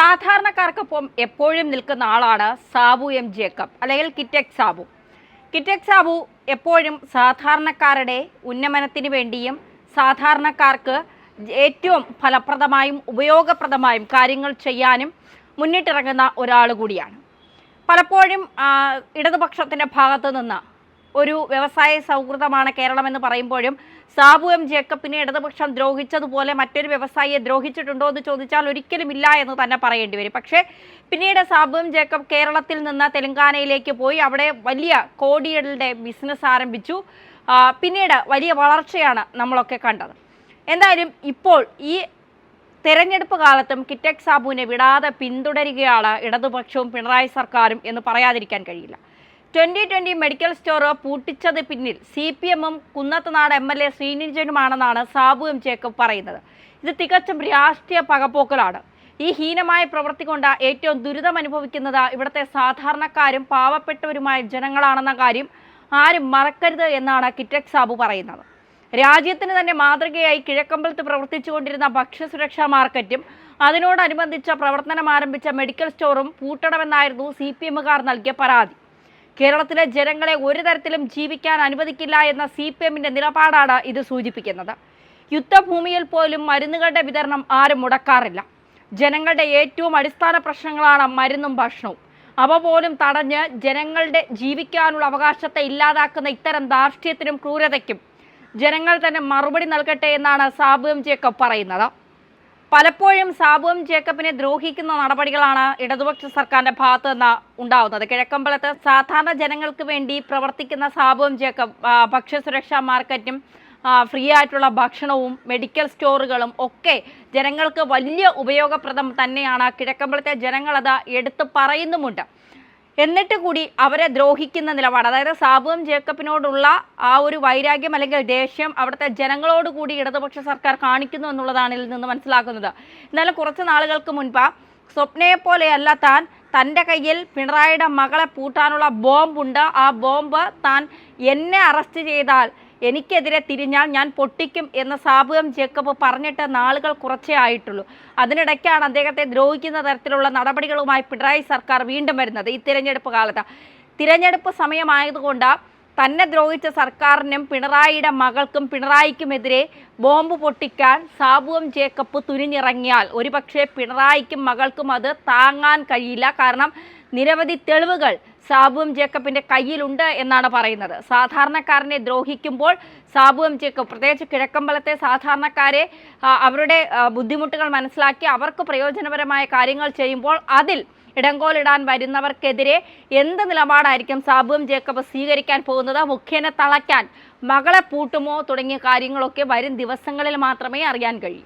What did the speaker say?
സാധാരണക്കാർക്കൊപ്പം എപ്പോഴും നിൽക്കുന്ന ആളാണ് സാബു എം ജേക്കബ് അല്ലെങ്കിൽ കിറ്റെക്സ് സാബു. കിറ്റെക്സ് സാബു എപ്പോഴും സാധാരണക്കാരുടെ ഉന്നമനത്തിന് വേണ്ടിയും സാധാരണക്കാർക്ക് ഏറ്റവും ഫലപ്രദമായും ഉപയോഗപ്രദമായും കാര്യങ്ങൾ ചെയ്യാനും മുന്നിട്ടിറങ്ങുന്ന ഒരാൾ കൂടിയാണ്. പലപ്പോഴും ഇടതുപക്ഷത്തിൻ്റെ ഭാഗത്തു നിന്ന് ഒരു വ്യവസായ സൗഹൃദമാണ് കേരളമെന്ന് പറയുമ്പോഴും സാബു എം ജേക്കബിനെ ഇടതുപക്ഷം ദ്രോഹിച്ചതുപോലെ മറ്റൊരു വ്യവസായിയെ ദ്രോഹിച്ചിട്ടുണ്ടോ എന്ന് ചോദിച്ചാൽ ഒരിക്കലും ഇല്ല എന്ന് തന്നെ പറയേണ്ടി വരും. പക്ഷേ പിന്നീട് സാബു എം ജേക്കബ് കേരളത്തിൽ നിന്ന് തെലങ്കാനയിലേക്ക് പോയി അവിടെ വലിയ കോടികളുടെ ബിസിനസ് ആരംഭിച്ചു. പിന്നീട് വലിയ വളർച്ചയാണ് നമ്മളൊക്കെ കണ്ടത്. എന്തായാലും ഇപ്പോൾ ഈ തെരഞ്ഞെടുപ്പ് കാലത്തും കിറ്റെക്സ് സാബുവിനെ വിടാതെ പിന്തുടരുകയാണ് ഇടതുപക്ഷവും പിണറായി സർക്കാരും എന്ന് പറയാതിരിക്കാൻ കഴിയില്ല. 2020 മെഡിക്കൽ സ്റ്റോർ പൂട്ടിച്ചത് പിന്നിൽ CPM-ഉം കുന്നത്തുനാട് MLA ശ്രീനിജനുമാണെന്നാണ് സാബു എം ജേക്കബ് പറയുന്നത്. ഇത് തികച്ചും രാഷ്ട്രീയ പകപോക്കലാണ്. ഈ ഹീനമായ പ്രവൃത്തി കൊണ്ട് ഏറ്റവും ദുരിതം അനുഭവിക്കുന്നത് ഇവിടുത്തെ സാധാരണക്കാരും പാവപ്പെട്ടവരുമായ ജനങ്ങളാണെന്ന കാര്യം ആരും മറക്കരുത് എന്നാണ് കിറ്റെക്സ് സാബു പറയുന്നത്. രാജ്യത്തിന് തന്നെ മാതൃകയായി കിഴക്കമ്പലത്ത് പ്രവർത്തിച്ചുകൊണ്ടിരുന്ന ഭക്ഷ്യസുരക്ഷാ മാർക്കറ്റും അതിനോടനുബന്ധിച്ച പ്രവർത്തനം ആരംഭിച്ച മെഡിക്കൽ സ്റ്റോറും പൂട്ടണമെന്നായിരുന്നു CPM-കാർ നൽകിയ പരാതി. കേരളത്തിലെ ജനങ്ങളെ ഒരു തരത്തിലും ജീവിക്കാൻ അനുവദിക്കില്ല എന്ന CPM-ന്റെ നിലപാടാണ് ഇത് സൂചിപ്പിക്കുന്നത്. യുദ്ധഭൂമിയിൽ പോലും മരുന്നുകളുടെ വിതരണം ആരും മുടക്കാറില്ല. ജനങ്ങളുടെ ഏറ്റവും അടിസ്ഥാന പ്രശ്നങ്ങളാണ് മരുന്നും ഭക്ഷണവും. അവ പോലും തടഞ്ഞ് ജനങ്ങളുടെ ജീവിക്കാനുള്ള അവകാശത്തെ ഇല്ലാതാക്കുന്ന ഇത്തരം ധാർഷ്ട്യത്തിനും ക്രൂരതയ്ക്കും ജനങ്ങൾ തന്നെ മറുപടി നൽകട്ടെ എന്നാണ് സാബു എം ജേക്കബ് പറയുന്നത്. പലപ്പോഴും സാബു എം ജേക്കബിനെ ദ്രോഹിക്കുന്ന നടപടികളാണ് ഇടതുപക്ഷ സർക്കാരിന്റെ ഭാഗത്ത് നിന്ന് ഉണ്ടാവുന്നത്. കിഴക്കമ്പലത്ത് സാധാരണ ജനങ്ങൾക്ക് വേണ്ടി പ്രവർത്തിക്കുന്ന സാബു എം ജേക്കബ് ഭക്ഷ്യസുരക്ഷാ മാർക്കറ്റും ഫ്രീ ആയിട്ടുള്ള ഭക്ഷണവും മെഡിക്കൽ സ്റ്റോറുകളും ഒക്കെ ജനങ്ങൾക്ക് വലിയ ഉപയോഗപ്രദം തന്നെയാണ്. കിഴക്കമ്പലത്തെ ജനങ്ങളത് എടുത്തു പറയുന്നുമുണ്ട്. എന്നിട്ട് കൂടി അവരെ ദ്രോഹിക്കുന്ന നിലപാട്, അതായത് സാബു എം ജേക്കബിനോടുള്ള ആ ഒരു വൈരാഗ്യം അല്ലെങ്കിൽ ദേഷ്യം അവിടുത്തെ ജനങ്ങളോട് കൂടി ഇടതുപക്ഷ സർക്കാർ കാണിക്കുന്നു എന്നുള്ളതാണ് ഇതിൽ നിന്ന് മനസ്സിലാക്കുന്നത്. എന്നാലും കുറച്ച് നാളുകൾക്ക് മുൻപ് സ്വപ്നയെപ്പോലെയല്ല തൻ്റെ കയ്യിൽ പിണറായിയുടെ മകളെ പൂട്ടാനുള്ള ബോംബുണ്ട്, ആ ബോംബ് താൻ എന്നെ അറസ്റ്റ് ചെയ്താൽ എനിക്കെതിരെ തിരിഞ്ഞാൽ ഞാൻ പൊട്ടിക്കും എന്ന് സാബു എം ജേക്കബ് പറഞ്ഞിട്ട് നാളുകൾ കുറച്ചേ ആയിട്ടുള്ളൂ. അതിനിടയ്ക്കാണ് അദ്ദേഹത്തെ ദ്രോഹിക്കുന്ന തരത്തിലുള്ള നടപടികളുമായി പിണറായി സർക്കാർ വീണ്ടും വരുന്നത്. ഈ തിരഞ്ഞെടുപ്പ് കാലത്ത് തിരഞ്ഞെടുപ്പ് സമയമായതുകൊണ്ട് തന്നെ ദ്രോഹിച്ച സർക്കാരിനും പിണറായിയുടെ മകൾക്കും പിണറായിക്കുമെതിരെ ബോംബ് പൊട്ടിക്കാൻ സാബു എം ജേക്കബ് തുനിഞ്ഞിറങ്ങിയാൽ ഒരുപക്ഷെ പിണറായിക്കും മകൾക്കും അത് താങ്ങാൻ കഴിയില്ല. കാരണം നിരവധി തെളിവുകൾ സാബു എം ജേക്കബിൻ്റെ കയ്യിലുണ്ട് എന്നാണ് പറയുന്നത്. സാധാരണക്കാരനെ ദ്രോഹിക്കുമ്പോൾ സാബു എം ജേക്കബ് പ്രത്യേകിച്ച് കിഴക്കമ്പലത്തെ സാധാരണക്കാരെ അവരുടെ ബുദ്ധിമുട്ടുകൾ മനസ്സിലാക്കി അവർക്ക് പ്രയോജനപരമായ കാര്യങ്ങൾ ചെയ്യുമ്പോൾ അതിൽ ഇടങ്കോലിടാൻ വരുന്നവർക്കെതിരെ എന്ത് നിലപാടായിരിക്കും സാബു എം ജേക്കബ് സ്വീകരിക്കാൻ പോകുന്നത്? മുഖ്യനെ തളയ്ക്കാൻ മകളെ പൂട്ടുമോ തുടങ്ങിയ കാര്യങ്ങളൊക്കെ വരും ദിവസങ്ങളിൽ മാത്രമേ അറിയാൻ കഴിയൂ.